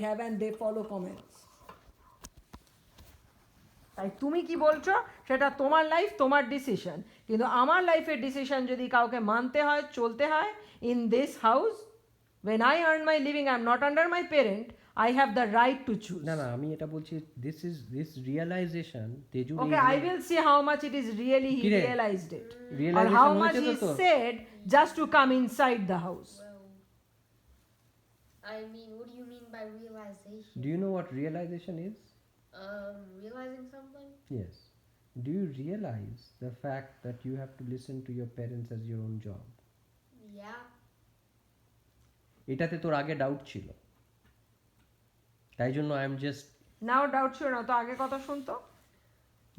have and they follow comments. তাই তুমি কি বলছো সেটা তোমার লাইফ, তোমার ডিসিশন, কিন্তু আমার লাইফের ডিসিশন যদি কাউকে মানতে হয়, চলতে হয়, in this house when I earn my living, I am not under my parent, I have the right to choose. না আমি এটা বলছি, this realization Tezu Okay, I will see how much it is really he realized it, or how much he said just to come inside the house. I mean, what do you mean by realization? Do you know what realization is? Realizing something? Yes. Do you realize the fact that you have to listen to your parents as your own job? Yeah. এটাতে তোর আগে doubt ছিল, তাই জন্য I am just now doubt ছিল না তো, আগে কথা শুনতো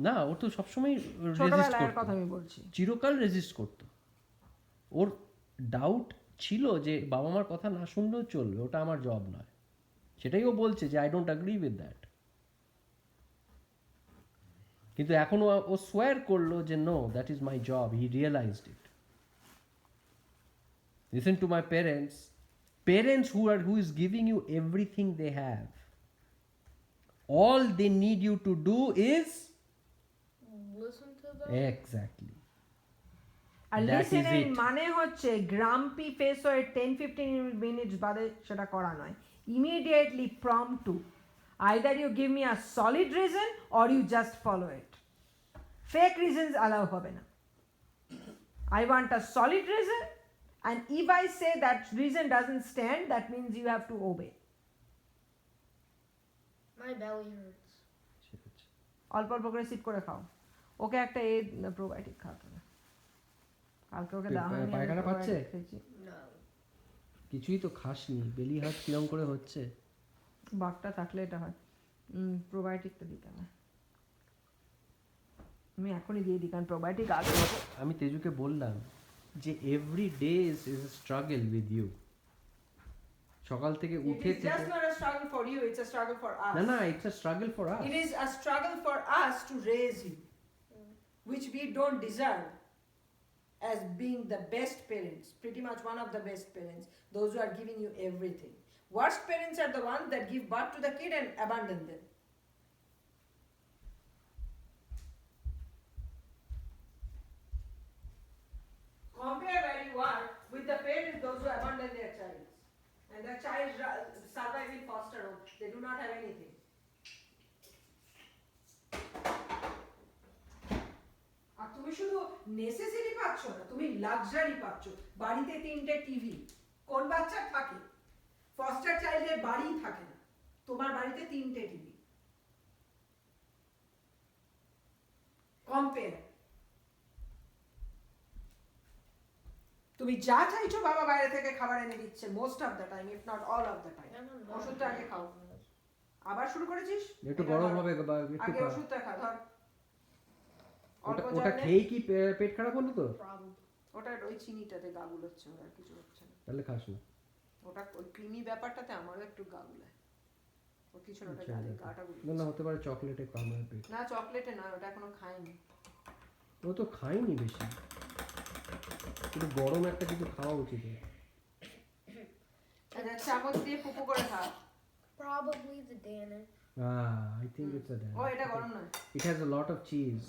না, ও তো সবসময় রেজিস্ট ছোটবেলার করতো, কথা আমি বলছি, চিরকাল রেজিস্ট করতো। ওর ডাউট ছিল যে বাবা মার কথা না শুনলেও চলবে, ওটা আমার জব নয়। সেটাই ও বলছে যে I don't agree with that. কিন্তু এখন ও সোয়ার করলো যে no, that is my job. He realised it. Listen to my parents, parents who is giving you everything they have, all they need you to do is Listen to them. exactly. আর That is listening it. মানে হচ্ছে গ্রাম্পি face হয়ে 10-15 minutes বাদে সেটা করা নয়, immediately prompt to either you give me a solid reason or you just follow it. Fake reasons allow হবে না। I want a solid reason, and if I say that reason doesn't stand, that means you have to obey. My belly hurts. অল্প অল্প করে sheep করে খাও। ওকে একটা probiotic খাওয়াতে হবে। কালকে ওকে দেওয়া হয়নি, পায়খানা পাচ্ছে? No. কিছুই তো খাসনি, বেলি হাত কিরম করে হচ্ছে? বাঘটা থাকলে এটা হয়। প্রোবায়োটিকটা দিতে হবে, আমি এখনই দিয়ে দিই, কারণ প্রোবায়োটিক আগে আমি তেজুকে বললাম যে every day is a struggle with you. সকাল থেকে উঠে It is just not a struggle for you, it's a struggle for us. না it's a struggle for us. It is a struggle for us to raise you, which we don't deserve as being the best parents, pretty much one of the best parents, those who are giving you everything. Worst parents are the ones that give birth to the kid and abandon them. Compare where you are with the parents, those who abandon their child. And the child survive in foster home. They do not have anything. আর তুমি শুধু necessity পাচ্ছ না, তুমি luxury পাচ্ছ। বাড়িতে 3টে TV, কোন বাচ্চা থাকে? ফস্টার চাইল্ডের বাড়ি থাকে না, তোমার বাড়িতে 3টে টিভি। কম্পেয়ার। তুমি যা চাইছো বাবা বাইরে থেকে খাবার এনে দিচ্ছে most of the time, if not all of the time. ওষুধটা আগে খাও। আবার শুরু করেছিস? একটু গরম হবে বা একটু আগে ওষুধটা খা, ধর। ওটা খেয়ে কি পেট খারাপ হলো তো? ওটা ওই চিনিটাতে গাগুল হচ্ছে, আর কিছু হচ্ছে না। তাহলে খাস না। ওটা ওই ক্রিমি ব্যাপারটাতে আমারও একটু গাগুলায়। ও কিছু না, ওটা গালে গাটা গুলো। না হতে পারে চকলেটে কম হয় পেট। না চকলেটে না, ওটা এখনো খাইনি। ও তো খাইনি বেশি, কিন্তু গরম একটা কিছু খাওয়া উচিত। আচ্ছা, চামচ দিয়ে পুপু করে খা। Probably the Danner. I think it's a ও এটা গরম নয়। It has a lot of cheese.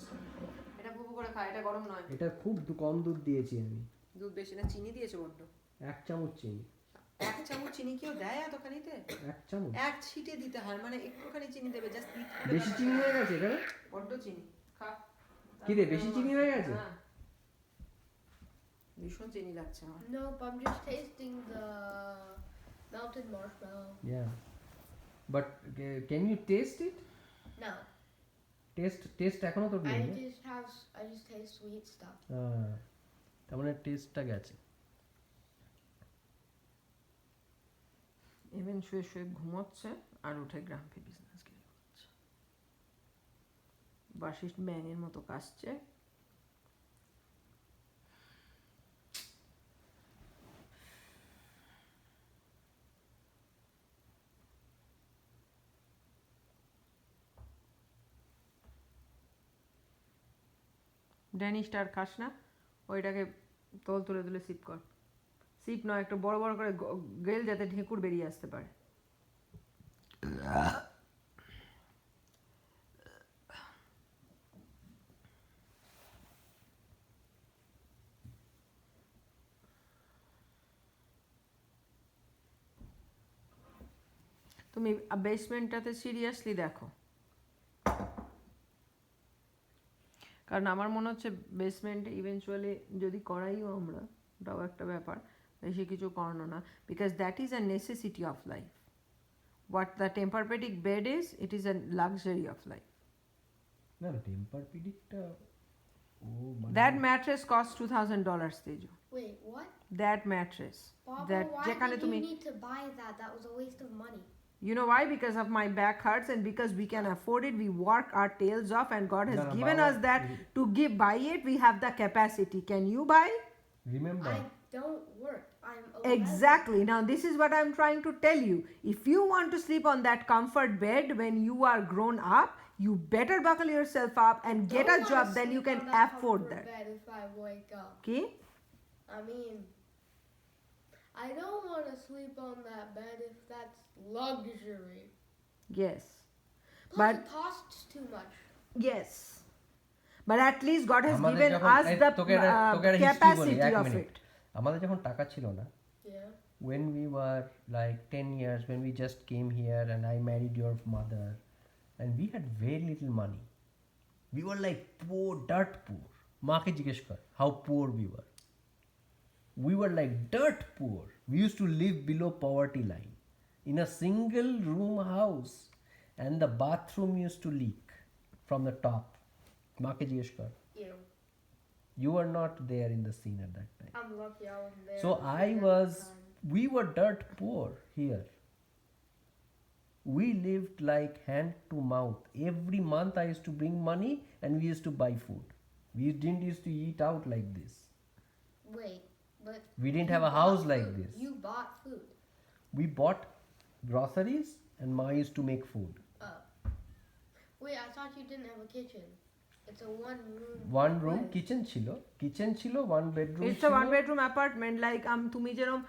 এটা পুপু করে খা, এটা গরম নয়। এটা খুব কম দুধ দিয়েছি আমি। দুধ বেশি না, চিনি দিয়েছো বড্ড। 1 চামচ চিনি। 1 চামচ চিনি কেউ দেয় এতখানিতে? 1 চামচ? 1 ছিটে দিতে হয়, মানে একটুখানি চিনি দেবে, জাস্ট দিতে। বেশি চিনি হয়ে গেছে এখানে? বড্ড চিনি। খা। কি রে, বেশি চিনি হয়ে গেছে? হ্যাঁ। ভীষণ চিনি লাগছে আমার। Nope, I'm just tasting the melted marshmallow. Yeah. But can you taste it? No. Taste এখনো তো নেই। I just taste sweet stuff. তার মানে টেস্টটা গেছে। ইভেন শুয়ে শুয়ে ঘুমোচ্ছে আর উঠে গ্রাম্পি বিজনেস গিয়ে করছে, বাসিস ব্যাঙের মতো কাশছে। ড্যানিশটা আর খাস না, ওইটাকে তোল তুলে তুলে সিপ কর। সিপ নয়, একটু বড় বড় করে গেল, যাতে ঢেকুর বেরিয়ে আসতে পারে। তুমি বেসমেন্টটাতে সিরিয়াসলি দেখো, কারণ আমার মনে হচ্ছে বেসমেন্টে ইভেনচুয়ালি যদি করাইও আমরা, ওটাও একটা ব্যাপার, বেশি কিছু করানো না, because that is a necessity of life. What the Tempurpedic bed is, it is a luxury of life. না টেম্পারপেডিকটা ও দ্যাট ম্যাট্রেস কস্ট $2,000 তেজু। Wait, what? That mattress, Papa, that why যেখানে did তুমি you need to buy that? That was a waste of money. You know why? Because of my back hurts and because we can afford it, we work our tails off and God has No, no, given Baba, us that to give buy it, we have the capacity. Can you buy? Remember I don't work. I'm 11. Exactly. Now this is what I'm trying to tell you. If you want to sleep on that comfort bed when you are grown up, you better buckle yourself up and get Don't a wanna job, then you sleep can on that afford comfort that. bed if I wake up. Okay? I mean, I don't want to sleep on that bed if that's luxury. Yes. Plus, But it costs too much. yes. But at least God has আমাদের given যখন- us এই, the তোকে একটা history বলি, capacity এক of minute. it. আমাদের যখন টাকা ছিল না, Yeah. when we were like 10 years, when we just came here and I married your mother, and we had very little money. We were like poor, dirt poor. মাকে জিজ্ঞেস কর how poor we were. We were like dirt poor. We used to live below poverty line in a single room house, and the bathroom used to leak from the top. মাকে জিজ্ঞেস কর. Ew. You were not there in the scene at that time. I'm lucky I wasn't there. So we were dirt poor here. We lived like hand to mouth. Every month I used to bring money and we used to buy food. We didn't used to eat out like this. Wait, but We didn't you have a bought house like food. this. You bought food. We bought groceries and Ma used to make food. Oh. Wait, I thought you didn't have a kitchen. It's a one-room. One room place. kitchen chilo, one bedroom It's a chilo. one bedroom apartment, like তুমি যেরকম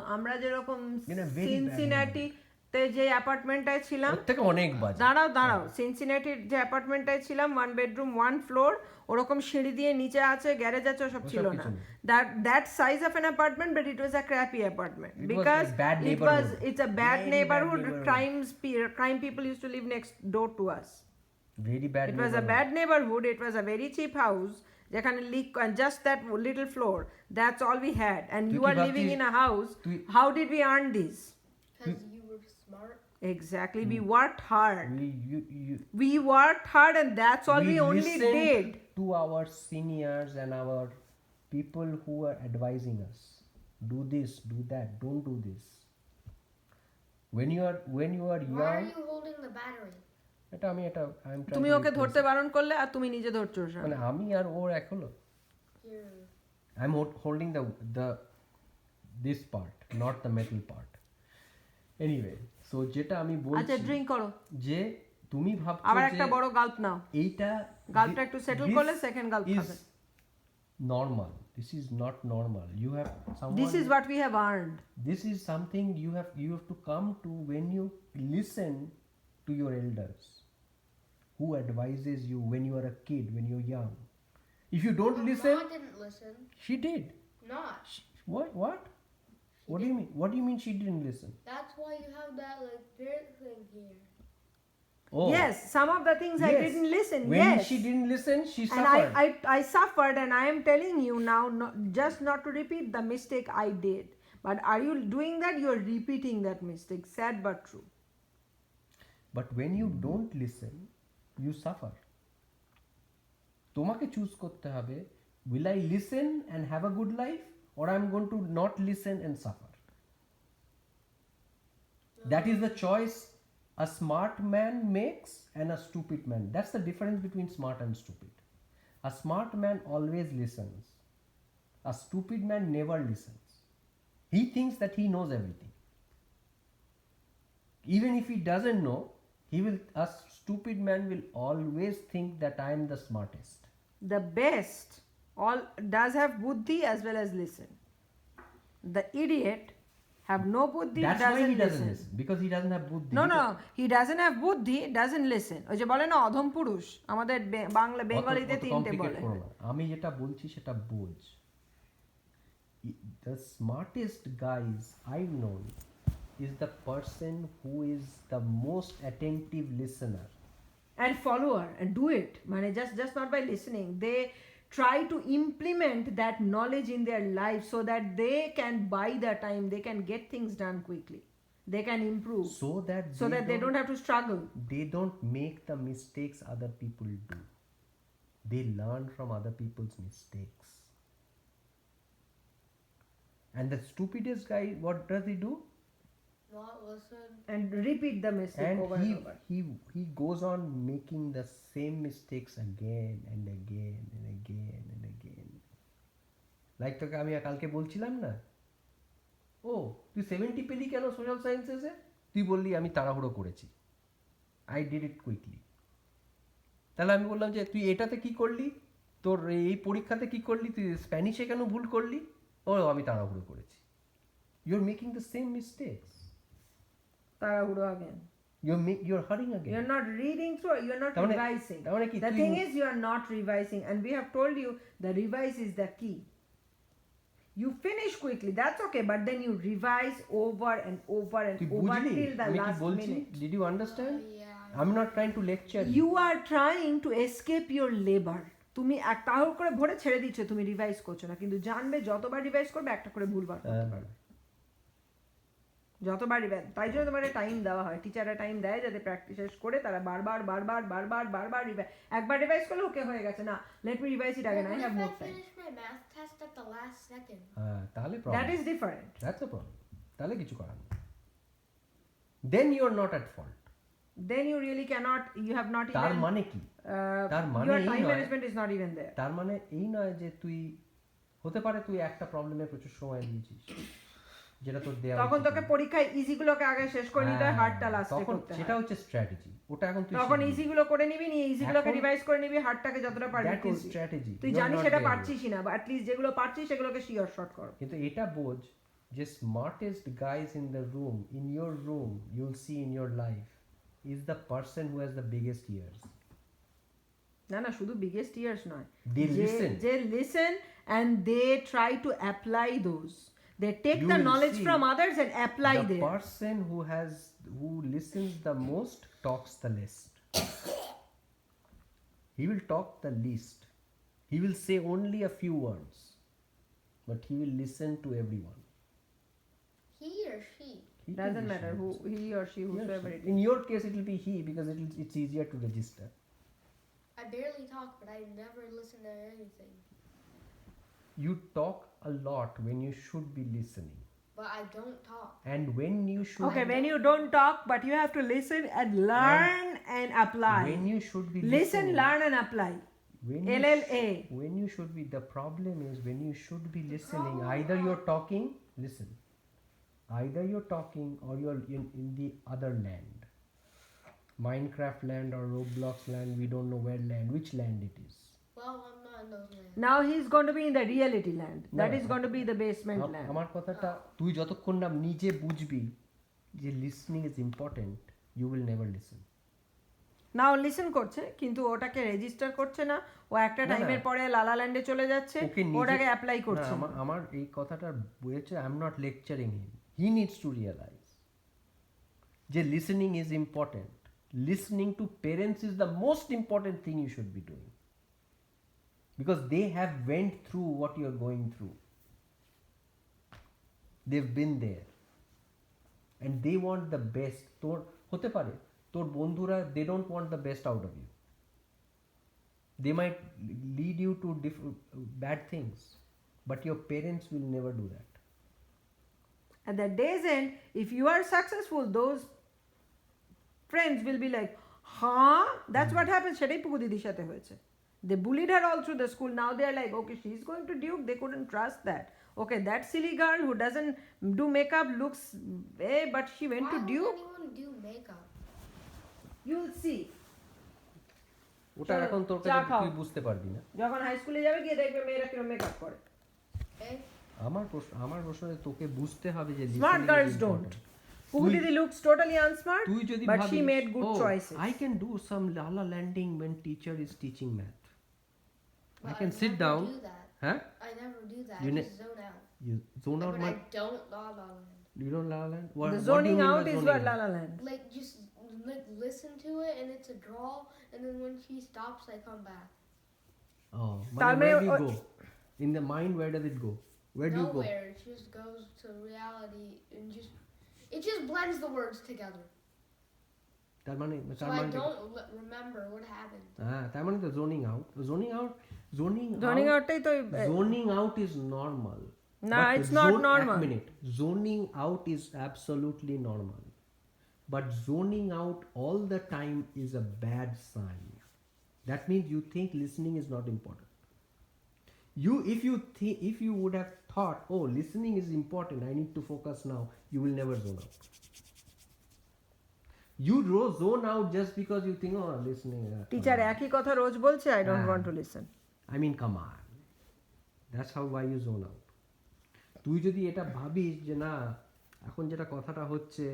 আমরা যেরকম In a very bad Cincinnati তে যে অ্যাপার্টমেন্টটায় ছিলাম, ওর থেকে অনেক বাজে। দাঁড়াও সিনসিনাটির যে অ্যাপার্টমেন্টটায় ছিলাম, ওয়ান বেডরুম ওয়ান ফ্লোর, ওরকম সিঁড়ি দিয়ে নিচে আছে, গ্যারেজ আছে, ওসব ছিল না। কিছু নেই। That size of an apartment, but it was a crappy apartment It was because a bad it's a neighborhood. bad Very bad neighborhood. neighborhood. Crime people used to live next door to us. Very bad. It was a bad neighborhood. It was a very cheap house. যেখানে leak and just that little floor. That's all we had. And তুই you কি are living ভাবছিস- in a house. তুই- How did we earn this? Because you were smart. Exactly. We worked hard. you We worked hard, and that's all we only listened did. to our seniors and our people who are advising us. Do this, do that, don't do this. When you are Why are young, you holding the battery? এটা আমি I'm trying তুমি to okay replace ধরতে it. বারণ করলে আর তুমি নিজে ধরছো মানে আমি আর ওর এক হলো। Here. I'm holding the this part, not the metal part. Anyway, so যেটা আমি আচ্ছা, বলছি ড্রিঙ্ক করো, যে তুমি ভাবছো আবার যে একটা বড় গাল্প নাও। এইটা গাল্পটা একটু সেটেল this করলে সেকেন্ড গাল্প is খাবে। normal. This is not normal. You have someone. This is what we have earned. This is something you have to come to when you listen to your elders who advises you when you are a kid, when you're young. If you don't Well, listen, Ma didn't listen. she did. Not. What do you mean? What do you mean she didn't listen? That's why you have that like dirt thing here. Oh Yes, some of the things I yes. didn't listen. When Yes. she didn't listen, she And suffered. I suffered, and I am telling you now, just not to repeat the mistake I did. But are you doing that? You are repeating that mistake. Sad but true. But when you don't listen, you suffer. তোমাকে choose করতে হবে, will I listen and have a good life, or I'm going to not listen and suffer? That is the choice a smart man makes and a stupid man. That's the difference between smart and stupid. A smart man always listens. A stupid man never listens. He thinks that he knows everything. Even if he doesn't know, a stupid man will always think that I am the smartest. The best all does have buddhi as well as listen. The idiot have no buddhi, That's why he doesn't doesn't listen. listen, because he doesn't have buddhi. No, he doesn't have buddhi, doesn't listen. ওই যে বলে না অধম পুরুষ, আমাদের বাংলা বেঙ্গলিতে অত তিনটে complicate বলে। করো না। আমি যেটা বলছি সেটা বোঝ। The smartest guys I've known is the person who is the most attentive listener. And follower and do it. Mane just not by listening. They try to implement that knowledge in their life so that they can buy their time, they can get things done quickly, they can improve, So that they don't have to struggle. they don't make the mistakes other people do. They learn from other people's mistakes. And the stupidest guy, what does he do? Not listen. And repeat the mistake And over and over. he goes on making the same mistakes again and again and again and again. Like তোকে আমি কালকে বলছিলাম না, ও তুই 70 পেলি কেন social সায়েন্সেসে? তুই বললি আমি তাড়াহুড়ো করেছি, আই ডিড ইট কুইকলি। তাহলে আমি বললাম যে তুই এটাতে কি করলি, তোর এই পরীক্ষাতে কি করলি, তুই স্প্যানিশে কেন ভুল করলি? ও আমি তাড়াহুড়ো করেছি। You are making the same mistakes. তাড়াহুড়ো again. You're hurrying again. You're not reading through, you're not তার মানে- revising. তার মানে কি The তুই- thing is, you are not revising, and we have told you the revise is the key. You finish quickly, that's okay, but then you revise over and over and তুই over বুঝলি till the আমি কি last বলছি? minute. Did you understand? Yeah. I'm not trying to lecture you. You are trying to escape your labor. তুমি এক তাহলে করে ভরে ছেড়ে দিচ্ছ, তুমি রিভাইজ করছো না, কিন্তু জানবে যতবার রিভাইজ করবে একটা করে ভুলবার করতে পারবে। যতবার রিভাইজ, তাই জন্য তোমার টাইম দেওয়া হয়, টিচাররা টাইম দেয় যাতে প্র্যাকটিস শেষ করে তারা বারবার রিভাইজ, একবার রিভাইজ করলে ওকে হয়ে গেছে, না let me revise it again, I have more time. finish my math test at the last second. হ্যাঁ, তাহলে that problem. Is different. That's a problem. তাহলে কিছু করার নেই। Then you are not at fault. Then you really cannot, you have not তার even, মানে কি? তার মানে your এই time নয়- management is not even there. তার মানে এই নয় যে তুই, হতে পারে তুই একটা প্রবলেমে প্রচুর সময় দিয়েছিস, যেটা তোর দেয়া তখন উচিত তোকে নয়। পরীক্ষায় ইজি গুলোকে আগে শেষ করে নিতে হয়, হ্যাঁ, হার্ডটা লাস্টে তখন করতে সেটা হয়। হচ্ছে স্ট্র্যাটেজি। ওটা এখন তুই তখন শিখবি। ইজি গুলো করে নিবি, নিয়ে ইজি গুলোকে এখন- রিভাইজ করে নিবি, হার্ডটাকে যতটা পারবি That is করবি। strategy. তুই You are জানিস not সেটা there পারছিস না, বা অ্যাটলিস্ট যেগুলো পারছিস সেগুলোকে শিওর শর্ট করো। কিন্তু এটা বোঝ যে smartest guys in the room, in your room, you'll see in your life, is the person who has the biggest ears. না না, শুধু বিগেস্ট ইয়ার্স নয়, They listen. যে listen and they try to apply those, they take You the will knowledge see from others and apply The there. person who listens the most talks the least. He will talk the least. He will say only a few words, but he will listen to everyone. He or she. He can Doesn't be matter she who also. he or she, Yes, whosoever it is. in your case it will be he, because it's easier to register. I barely talk, but I never listen to anything. You talk a lot when you should be listening, But I don't talk. and when you should Okay, when you don't talk, but you have to listen and learn and apply. when you should be Listen, listening, learn and apply. when LLA. when you should be, the problem is when you should be listening, either you're talking, listen, either you're talking or you're in the other land, Minecraft land or Roblox land, we don't know where land, which land it is. Well, I'm not in those lands. Now he's going to be in the reality land. That No, is going to be the basement land. আমার কথাটা তুই যতক্ষণ না নিজে বুঝবি যে listening is important, you will never listen. Now listen করছে, কিন্তু ওটাকে রেজিস্টার করছে না, ও একটা না, না। টাইমের পরে লালা ল্যান্ডে চলে যাচ্ছে, ওকে নিজে- ওটাকে অ্যাপ্লাই না, করছে না। আমার এই কথাটা বুঝেছে, I am not lecturing him, he needs to realise যে listening is important. Listening to parents is the most important thing you should be doing, because they have went through what you're going through. They've been there and they want the best. তোর হতে পারে তোর বন্ধুরা, they don't want the best out of you. They might lead you to bad things, but your parents will never do that. At the day's end, if you are successful, those friends will be like, huh? That's what happens. সেটাই পুকু দিদির সাথে হয়েছে। They bullied her all through the school. Now they are like, okay, she's going to Duke. They couldn't trust that. Okay, that silly girl who doesn't do makeup looks, but she went Why to would Duke. anyone do makeup? You'll see. ওটা চলো, এখন তোর চা কাছে খাও। তুই বুঝতে পারবি না। যখন হাই স্কুলে যাবে গিয়ে দেখবে মেয়েরা কিরকম মেকআপ করে। Eh? আমার প্রশ্ন তোকে বুঝতে হবে যে Smart listening is girls important. don't. Puku তুই- Didi looks totally unsmart, তুই যদি but she ভাবিস, made good "Oh, choices. I can do some lala landing when teacher is teaching math. I But can I sit never down." Do that. Huh? I never do that. You I ne- just zone out. You zone out But my. I don't la la land. Do you know La La Land? The What do you zoning mean by out is zoning what out? La La Land. Like just like listen to it and it's a draw, and then when she stops, I come back. Oh, তার where মানে do you go? In the mind, where does it go? Where do you go? Nowhere. It just goes to reality and it just blends the words together. তার মানে So I don't remember what happened. তার মানে তো zoning out. Zoning Zoning outটাই তো zoning out is normal. No, But it's not normal. এক minute. Zoning out is absolutely normal. But zoning out all the time is a bad sign. That means you think listening is not important. If you would have thought, oh, listening is important, I need to focus now, you will never zone out. You zone out just because you think, oh, listening. Teacher একই কথা রোজ বলছে I don't want to listen. I mean, come on. That's why you zone out. তুই যদি এটা ভাবিস যে না এখন যেটা কথাটা হচ্ছে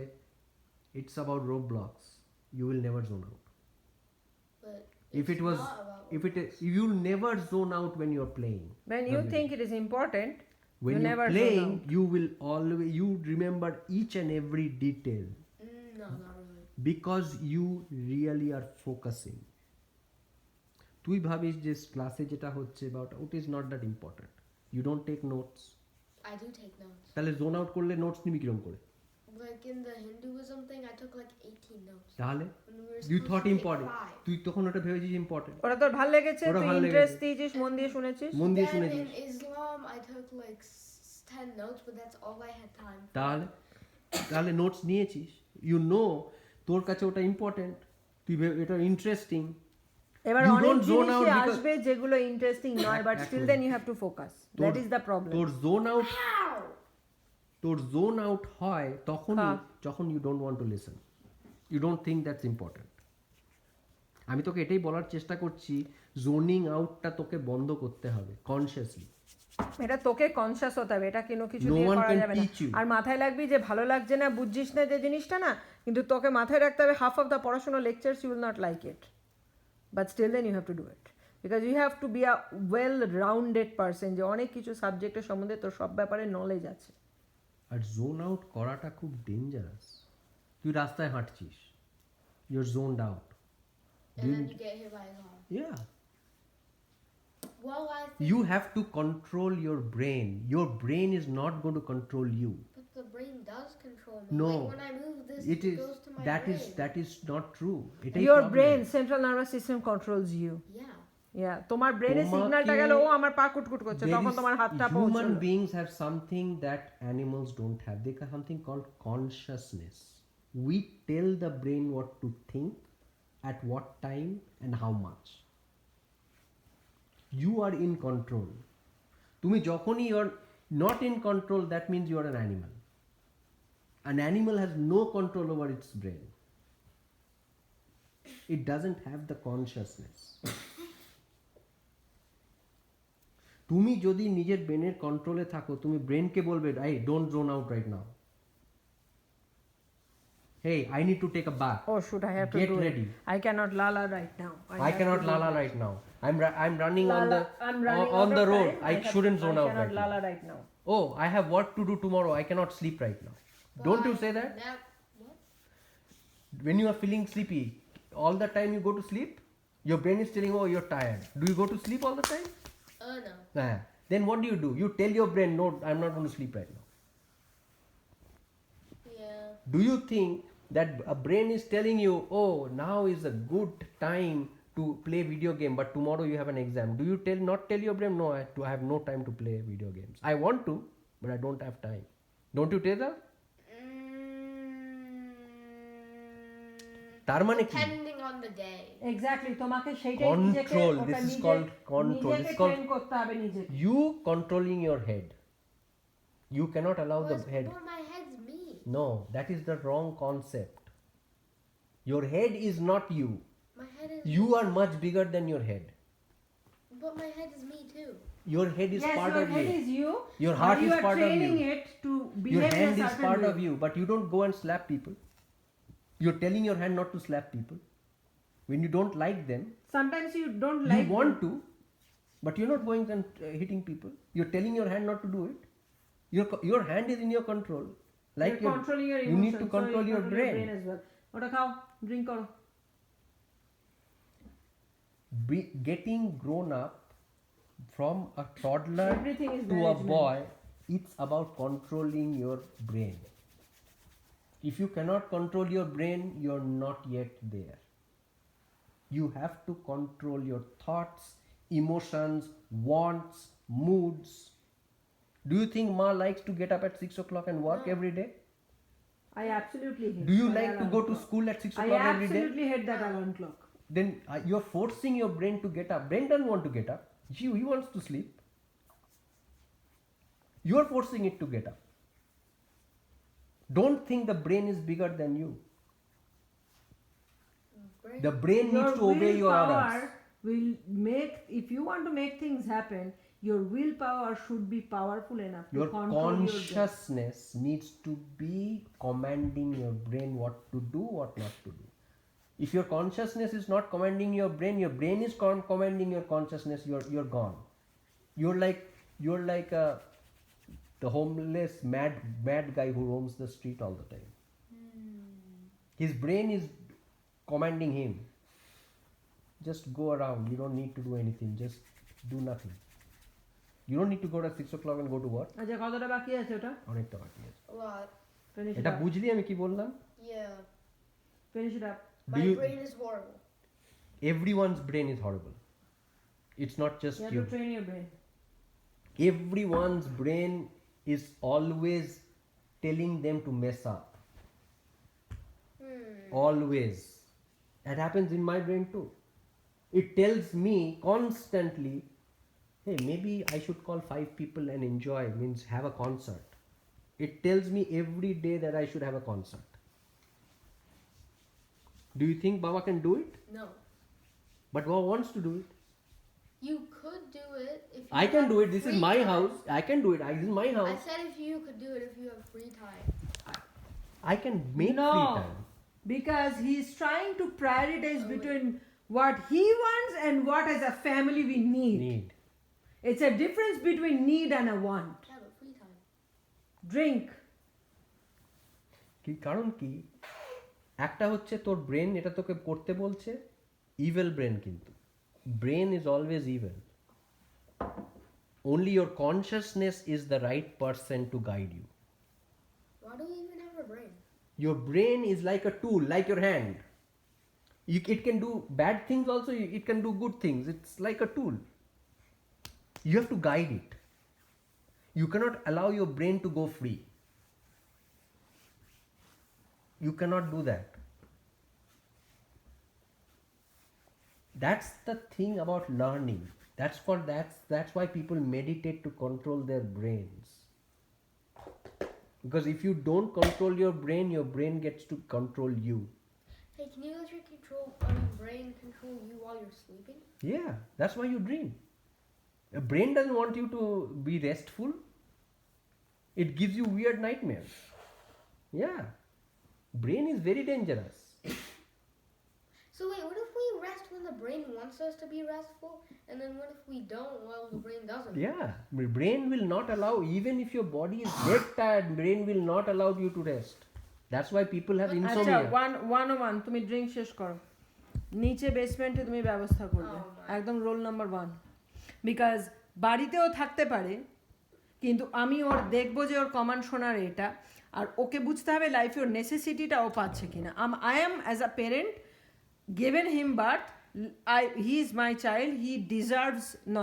it's about Roblox, you will never zone out. But If it it's was, not about you'll never zone out when you're playing. When you think it is important, When you you're never zone playing, out. you will always, you remember each and every detail no, not really. because you really are focusing. তুই ভাবিস যে ক্লাসে যেটা হচ্ছে about it is not that important. You don't take notes. I do take notes. তাহলে zone out করলে notes নিবি কিরকম করে? Like in the Hinduism thing, I took like 18 notes. তাহলে When we were you supposed thought to take important. 5. তুই তখন ওটা ভেবেছিস ইম্পর্টেন্ট। ওরা তোর ভাল লেগেছে, ওরা তুই ভাল ইন্টারেস্ট লেগেছে। দিয়েছিস, মন দিয়ে শুনেছিস। মন দিয়ে Then শুনেছিস। in Islam, I took like 10 notes, but that's all I had time for. তাহলে নোটস নিয়েছিস। You know তোর কাছে ওটা ইম্পর্টেন্ট। তুই এটা ইন্টারেস্টিং। এবার You অনেক don't zone out জিনিসই because- আসবে যেগুলো ইন্টারেস্টিং নয়, but still then you have to focus. That is the problem. তোর জোন আউট হয় তখনই হ্যাঁ। যখন you don't want to listen, you don't think that's important. আমি তোকে এটাই বলার চেষ্টা করছি, জোনিং আউটটা তোকে বন্ধ করতে হবে কনসিয়াসলি। এটা তোকে কনসিয়াস হতে হবে, এটা কোনো কিছু No দিয়ে one করা can যাবে না। teach you. আর মাথায় লাগবি যে ভালো লাগছে না, বুঝছিস না যে জিনিসটা না, কিন্তু তোকে মাথায় রাখতে হবে হাফ অফ দ্য পড়াশোনা lectures you will not like it, but still then you have to do it because you have to be a well rounded person, যে অনেক কিছু সাবজেক্টের সম্বন্ধে তোর সব ব্যাপারে নলেজ আছে। আর জোন আউট করাটা খুব ডেঞ্জারাস। তুই রাস্তায় হাঁটছিস, you are zoned out. And then you get hit by a car. Yeah. Well, I think. You have to control your brain. Your brain is not going to control you. But the brain does control me. No. Like when I move this, It it is goes to my that brain. is not true. এটাই your problem. Brain, central nervous system controls you. Yeah. তোমার ব্রেনে তোমাকে- সিগন্যালটা গেল, ও আমার পা কুটকুট করছে, There তখন is- তোমার হাতটা human পৌঁছলো। beings have something that animals don't have. They have something called consciousness. We tell the brain what to think, at what time, and how much. You are in control. তুমি যখনই you are not in control, that means you are an animal. An animal has no control over its brain. It doesn't have the consciousness. তুমি যদি নিজের ব্রেনের কন্ট্রোলে থাকো, তুমি ব্রেনকে বলবে, "Hey, don't zone out right now. Hey, I need to take a bath. Oh shoot, I have to Get do ready. it. I cannot lala right now. I have cannot to do lala that. right now. I'm running on the I'm running on out the of road. time. I shouldn't zone out I cannot right lala now. right now. Oh, I have work to do tomorrow. I cannot sleep right now." Don't you say that? What? When you are feeling sleepy, all the time you go to sleep, your brain is telling, "Oh, you're tired." Do you go to sleep all the time? No. Nah. Then what do? You tell your brain, "No, I'm not going to sleep right now." Yeah. Do you think that a brain is telling you, "Oh, now is a good time to play video game, but tomorrow you have an exam"? Do you not tell your brain, "No, I have no time to play video games. I want to, but I don't have time"? Don't you tell that? তার মানে কি? Depending on the day. Exactly, তোমাকে সেইটাই নিজেকে Control. ওটা This is নিজে- called control. This নিজেকে is called train করতে হবে নিজেকে। you controlling your head. You cannot allow the head. But my head's me. No, that is the wrong concept. Your head is not you. My head is. You are much bigger than your head. But my head is me too. Your head is Yes, part your of head you. is you. Your but heart you is are part of training you. it to Your behave in hand a is certain part way. of you, but you don't go and slap people. You're telling your hand not to slap people. When you don't like them, Sometimes you don't you like want them. to, but you're not going and hitting people. You're telling your hand not to do it. Your hand is in your control. like You're controlling your you emotions. need to control so your brain. as well. ওটা খাও, drink করো. Getting grown up from a toddler Everything is to a management. boy, it's about controlling your brain. If you cannot control your brain, you're not yet there. You have to control your thoughts, emotions, wants, moods. Do you think Ma likes to get up at 6 o'clock and work No. every day? I absolutely hate Do you my like to alarm go to clock. school at 6 I o'clock every day? absolutely hate that alarm clock. Then you're forcing your brain to get up. Brain doesn't want to get up. He wants to sleep. You're forcing it to get up. Don't think the brain is bigger than you. Brain. The brain needs to obey your willpower orders. will make, if you want to make things happen, your willpower should be powerful enough to Your control your brain. consciousness needs to be commanding your brain what to do, what not to do. If your consciousness is not commanding your brain is commanding your consciousness, you're gone. You're like the homeless mad guy who roams the street all the time. His brain is commanding him. Just go around. You don't need to do anything. Just do nothing. You don't need to go at 6 o'clock and go to work. আচ্ছা কতটা বাকি আছে ওটা? অনেকটা বাকি আছে। A lot. Finish it এটা up. বুঝলি আমি কি বললাম? Yeah. Finish it up. My brain is horrible. Everyone's brain is horrible. It's not just You have you. to train your brain. Everyone's brain is always telling them to mess up. Always. That happens in my brain too. It tells me constantly, hey, maybe I should call 5 people and enjoy, means have a concert. It tells me every day that I should have a concert. Do you think Baba can do it? No. But Baba wants to do it. You could do it if you I can have do it. This is free my time. house. I can do it. This is my I house. said if you could do it if you have free time. I can make No. free time. Because he's trying to prioritize Oh, between what he wants and what as a family we need. It's a difference between need and a want. Yeah, but free time. Drink. কি কারণ কি একটা হচ্ছে তোর brain এটা তোকে করতে বলছে ইভিল ব্রেন কিন্তু brain is always evil only your consciousness is the right person to guide you. Why do we even have a brain? Your brain is like a tool, like your hand. It can do bad things also, it can do good things. It's like a tool. You have to guide it. You cannot allow your brain to go free. You cannot do that. That's the thing about learning. That's why people meditate to control their brains. Because if you don't control your brain gets to control you. Hey, can you let your brain control you while you're sleeping? Yeah, that's why you dream. A brain doesn't want you to be restful. It gives you weird nightmares. Yeah. Brain is very dangerous. So wait, what if we rest when the brain wants us to be restful? And then what if we don't while the brain doesn't? Yeah. Brain will not allow, even if your body is dead tired, brain will not allow you to rest. That's why people have আচ্ছা insomnia. 101 তুমি drink শেষ করো নিচে বেসমেন্টে তুমি ব্যবস্থা করবে Oh my. একদম roll number 1 because বাড়িতেও থাকতে পারে কিন্তু আমি ওর দেখবো যে ওর কমান্ড শোনার এটা আর ওকে বুঝতে হবে লাইফে ওর নেসেসিটিটা ও পাচ্ছে কিনা I am as a parent given him birth he is my child he deserves no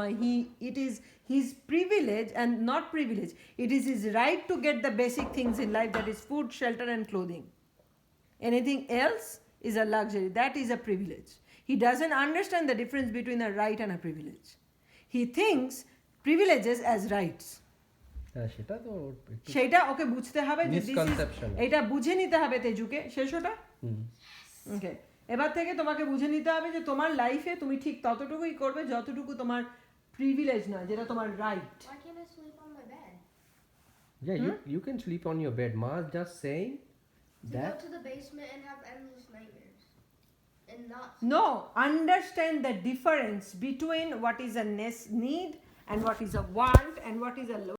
it is his privilege and not privilege it is his right to get the basic things in life that is food shelter and clothing anything else is a luxury that is a privilege he doesn't understand the difference between a right and a privilege he thinks privileges as rights সেটা তো একটু সেটা ওকে বুঝতে হবে যে Misconception. এটা বুঝে নিতে হবে তেজুকে শেষ ওটা ওকে এবার থেকে তোমাকে বুঝে নিতে হবে যে তোমার লাইফে তুমি ঠিক ততটুকুই করবে যতটুকু তোমার প্রিভিলেজ নয় যেটা তোমার right Why can't I sleep on my bed? Yeah, you can sleep on your bed. Ma's just saying To that go to the basement and have endless nightmares. And not no understand the difference between what is a need and what is a want and what is a